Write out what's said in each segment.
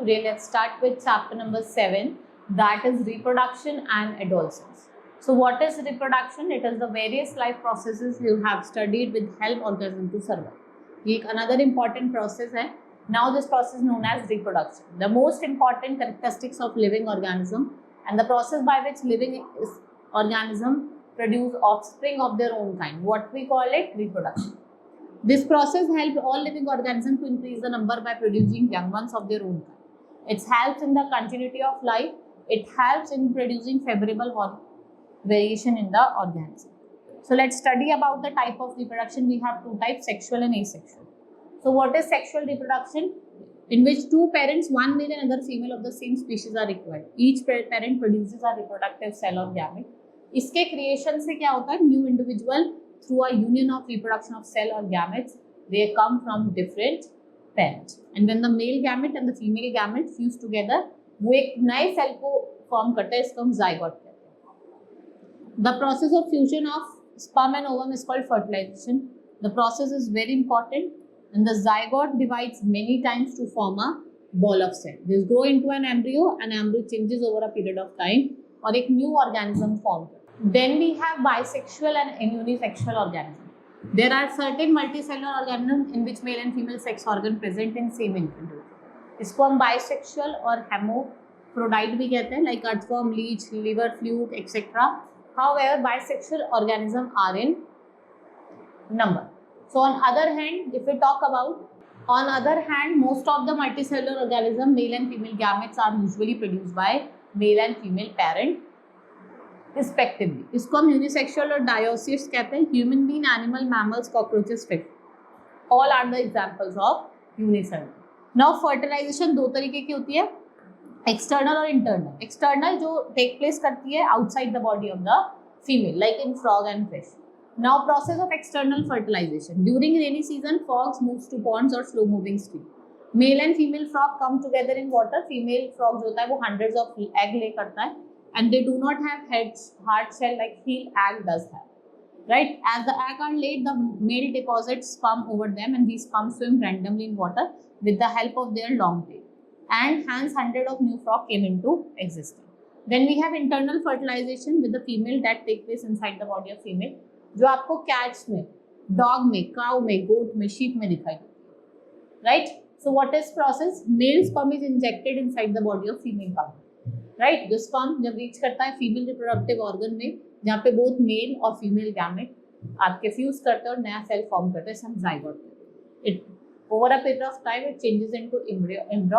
Today let's start with chapter number 7, that is reproduction and adolescence. So what is reproduction? It is the various life processes you have studied with help organism to survive. ये एक another important process है. Now this process is known as reproduction. The most important characteristics of living organism and the process by which living organism produce offspring of their own kind. What we call it? Reproduction. This process helps all living organisms to increase the number by producing young ones of their own kind. It helps in the continuity of life. It helps in producing favorable variation in the organism. So let's study about the type of reproduction. We have two types, sexual and asexual. So what is sexual reproduction? In which two parents, one male and another female of the same species are required. Each parent produces a reproductive cell or gamete. इसके creation से क्या होता है? New individual through a union of reproduction of cell or gametes, they come from different parents. And when the male gamete and the female gamete fuse together, वो एक नए cell को form करते हैं, इसको हम zygote कहते हैं. The process of fusion of sperm and ovum is called fertilization. The process is very important, and the zygote divides many times to form a ball of cell. This grow into an embryo, and embryo changes over a period of time, और एक new organism form. Then we have bisexual and unisexual organism. There are certain multicellular organisms in which male and female sex organ present in same individual. इसको हम bisexual और hermaphrodite भी कहते हैं, like earthworm, leech, liver fluke, etc. However, bisexual organisms are in number. So on other hand, if we talk about, on other hand, most of the multicellular organisms, male and female gametes are usually produced by male and female parent respectively. इसको हम unisexual और dioecious कहते हैं. Human being, animal, mammals, cockroaches, fish, all are the examples of unicellular. Now fertilization दो तरीके की होती है, एक्सटर्नल और इंटरनल. एक्सटर्नल जो टेक प्लेस करती है outside the body of the female, like in frog and fish. Now process of external fertilization. During rainy season frogs moves to ponds or slow moving stream. Male and female frog come together in water. Female frog जो होता है वो hundreds of egg ले करता है, and they do not have heads, hard shell like heel egg does have. Right? As the egg are laid, the male deposits sperm over them, and these sperm swim randomly in water with the help of their long tail. And hence, hundreds of new frog came into existence. Then we have internal fertilization with the female that take place inside the body of female. जो आपको cats में, dog में, cow में, goat में, sheep में दिखाई देती है. Right? So what is process? Male sperm is injected inside the body of female cow. Right. जो स्पर्म जब रीच करता है फीमेल रिप्रोडक्टिव ऑर्गन में, जहाँ पे बोथ मेल और फीमेल गैमेट आपके फ्यूज करते हैं और नया सेल फॉर्म करते हैं, हम जाइगोट कहते हैं. It over a period of time it changes into embryo and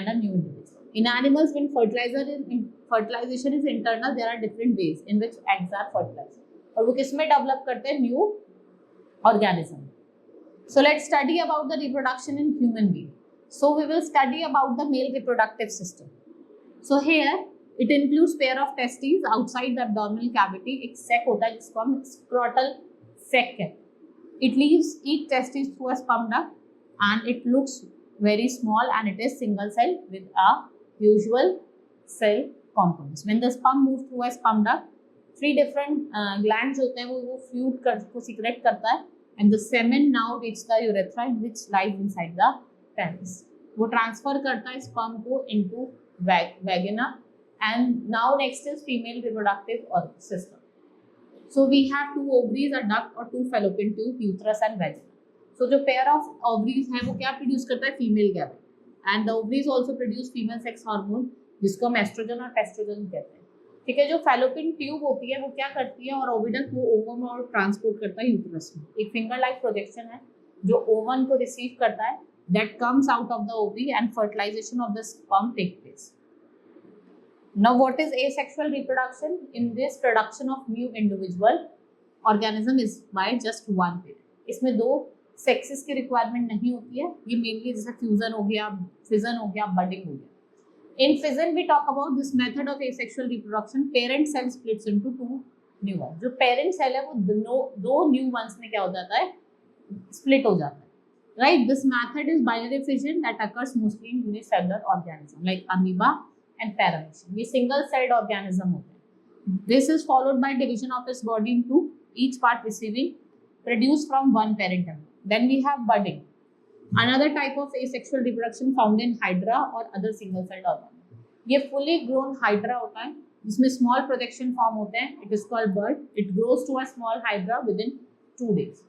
a new individual. In animals when fertilization is internal, there are different ways in which eggs are fertilized, और वो किसमें develop करते हैं? New organism. So let's study about the reproduction in human being. So we will study about the male reproductive system. So here it includes pair of testes outside the abdominal cavity. एक sac होता है जिसको हम scrotal sac कहते हैं. It leaves each testis through a sperm duct and it looks very small and it is single cell with a usual cell components. When the sperm moves through a sperm duct, three different glands होते हैं, वो fluid को secrete करता है, and the semen now reach the urethra which lies inside the pelvis. वो transfer करता है sperm को into vagina, and now next is female reproductive system. So we have two ovaries, a duct or two fallopian tube, uterus and vagina. So जो pair of ovaries है वो क्या produce करता है? Female gamete, and the ovaries also produce female sex hormone जिसको हम oestrogen और टेस्टोजन कहते हैं. ठीक है. जो fallopian tube होती है वो क्या करती है, और oviduct वो ovum और ट्रांसपोर्ट करता है यूट्रस में. एक फिंगर लाइक प्रोजेक्शन है जो ओवन को रिसीव करता है, that comes out of the ovary, and fertilization of the sperm take place. Now what is asexual reproduction? In this, production of new individual organism is by just one parent. इसमें दो sexes की requirement नहीं होती है. ये mainly जैसे fusion हो गया, fission हो गया, budding हो गया. In fission we talk about this method of asexual reproduction. Parent cell splits into two new ones. जो parent cell है वो दो new ones में क्या हो जाता है? Split हो जाता है. Right? This method is binary fission that occurs mostly in unicellular organisms like amoeba and paramecium. ये single celled organism होते हैं. This is followed by division of its body into each part receiving produced from one parent embryo. Then we have budding. Another type of asexual reproduction found in hydra or other single celled organism. ये fully grown hydra होता है जिसमें small projection form होते हैं. It is called bud. It grows to a small hydra within 2 days.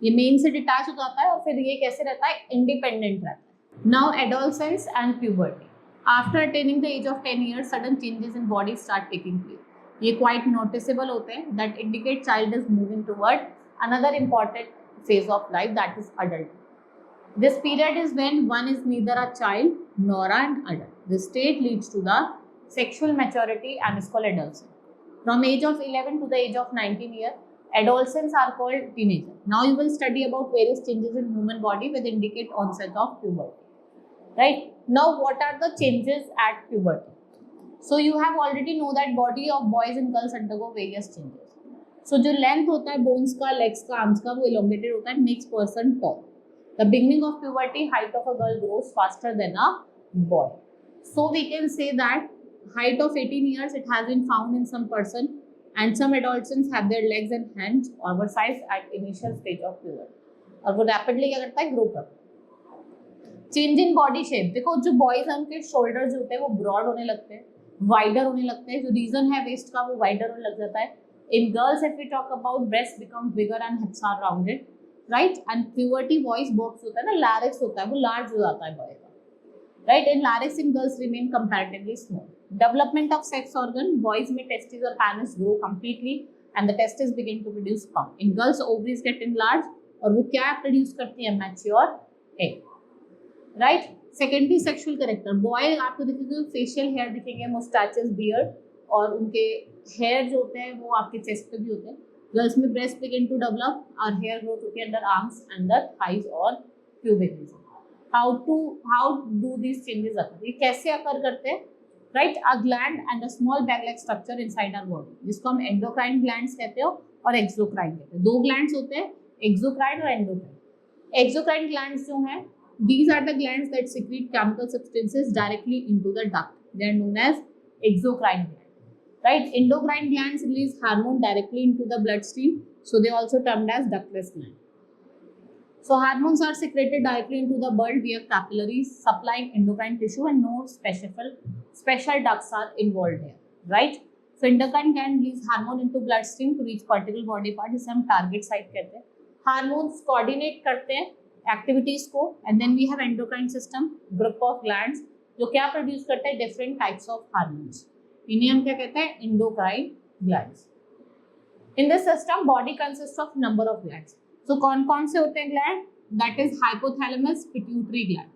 ये main से detach हो जाता है और फिर ये कैसे रहता है, इंडिपेंडेंट रहता है. Now adolescence and puberty. After attaining the age of 10 years, sudden changes in body start taking place. ये quite noticeable होते हैं that indicate child is moving toward another important phase of life, that is adulthood. This period is when one is neither a child nor an adult. This state leads to the sexual maturity and is called adolescence. From age of 11 to the age of 19 years, adolescents are called teenagers. Now you will study about various changes in human body which indicate onset of puberty. Right? Now what are the changes at puberty? So you have already know that body of boys and girls undergo various changes. So जो length होता है bones का, legs का, arms का, वो elongated होता है, makes person tall. The beginning of puberty, height of a girl grows faster than a boy. So we can say that height of 18 years it has been found in some person, and some adolescents have their legs and hands oversized at initial stage of puberty. और वो rapidly क्या करता है, grow करता है. Change in body shape. देखो जो boys हैं उनके shoulders जो होते हैं वो broad होने लगते हैं, wider होने लगते हैं. जो reason है waist का वो wider होने लग जाता है. In girls, if we talk about, breast becomes bigger and hips are rounded, right? And puberty voice box होता है ना, larynx होता है, वो large हो जाता है boy का, right? And larynx in girls remain comparatively small. Development of sex organ, boys में testes और penis grow completely and the testes begin to produce sperm. In girls, ovaries get enlarged और वो क्या produce करती है, mature egg, right? Secondary sexual character, boy आपको दिखेगा facial hair दिखेंगे, mustaches, beard, और उनके हेयर जो होते हैं वो आपके चेस्ट पे भी होते हैं. गर्ल्स में ब्रेस्ट बिगिन टू डेवलप और हेयर ग्रोथ होती है अंडर आर्म्स, अंडर थाइज और pubic region. How do these changes occur, ये कैसे अकर करते हैं, right? A gland and a small bag like structure inside our body, जिसको हम एंडोक्राइन ग्लैंड्स कहते हो और एक्सोक्राइन कहते हैं. 2 ग्लैंड्स होते हैं, एक्सोक्राइन और एंडोक्राइन. एक्सोक्राइन ग्लैंड्स जो हैं, these are the glands that secrete chemical substances directly into the duct. They are known as exocrine glands. Right? Endocrine glands release hormone directly into the bloodstream, so they also termed as ductless gland. So hormones are secreted directly into the blood via capillaries supplying endocrine tissue, and no special ducts are involved here. Right? So endocrine gland release hormone into bloodstream to reach particular body part, जिसे हम target site कहते हैं. Hormones coordinate करते हैं activities को, and then we have endocrine system, group of glands जो क्या produce करता है, डिफरेंट टाइप्स ऑफ हार्मोन्स. इन्हें हम क्या कहते हैं, endocrine glands. In this system body consist of number of glands. So कौन कौन से होते हैं gland, that is hypothalamus pituitary gland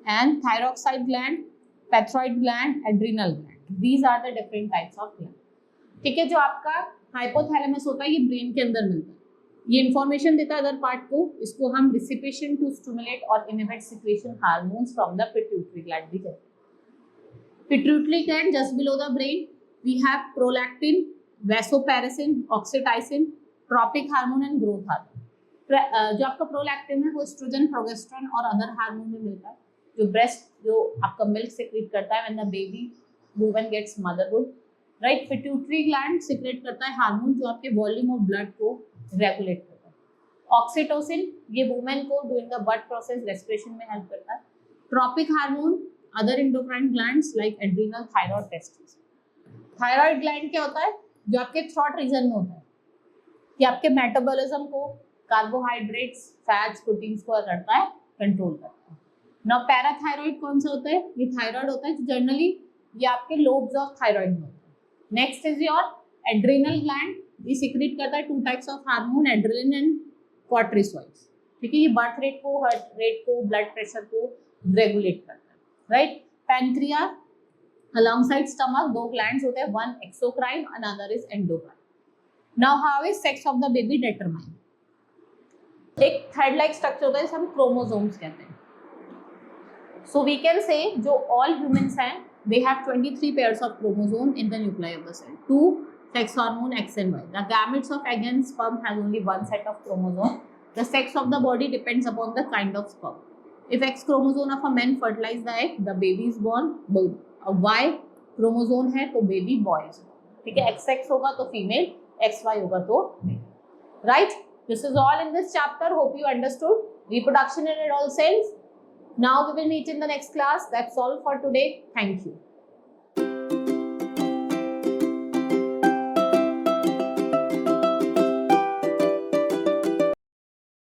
and thyroxide gland, parathyroid gland, adrenal gland. These are the different types of gland. ठीक है, जो आपका hypothalamus होता है ये ब्रेन के अंदर मिलता है, ये इंफॉर्मेशन देता है अदर पार्ट को. इसको हम डिसिपेशन टू स्टिमुलेट और inhibit secretion hormones from the pituitary gland भी कहते हैं. Pituitary gland just below the brain we have prolactin, vasopressin, oxytocin, tropic hormone and growth hormone. जो आपका प्रोलैक्टिन है वो एस्ट्रोजन, प्रोजेस्टेरोन और अदर हार्मोन में मिलता है, जो ब्रेस्ट जो आपका मिल्क सिक्रेट करता है when the baby woman gets motherhood. Right? Pituitary gland secrete करता है हार्मोन जो आपके वॉल्यूम ऑफ ब्लड को रेगुलेट करता है. ऑक्सीटोसिन ये वुमेन को doing the birth process, respiration में हेल्प करता है. Tropic hormone other endocrine glands like adrenal, thyroid, testis. Thyroid gland क्या होता है, जो आपके थ्रॉट रीजन में होता है, ये आपके मेटाबॉलिज्म को, कार्बोहाइड्रेट्स, फैट्स, प्रोटीन्स को करता है, कंट्रोल करता है. नाउ पैराथायराइड कौन सा होता है, ये थायराइड होता है जो जनरली ये आपके लोब्स ऑफ थायराइड में होता है. Next is your adrenal gland, ये सीक्रेट करता है 2 types of hormone, adrenaline and corticoids. ठीक है, ये बर्थ रेट को, हार्ट रेट को, ब्लड प्रेशर को रेगुलेट करता है. Right? Pancreas alongside stomach 2 glands होते हैं, one exocrine, another is endocrine. Now how is sex of the baby determined? एक थ्रेड लाइक स्ट्रक्चर होता है जिसे हम क्रोमोसोम्स कहते हैं. So we can say जो all humans हैं they have 23 pairs of chromosome in the nuclei of the cell. 2 sex hormone X and Y. The gametes of egg and sperm has only one set of chromosome. The sex of the body depends upon the kind of sperm. If X chromosome of a man fertilize the egg, the baby is born. Y chromosome है तो baby boy is born. ठीक है, XX होगा तो female, XY होगा तो male. Right? This is all in this chapter. Hope you understood. Reproduction in adolescence. Now we will meet in the next class. That's all for today. Thank you.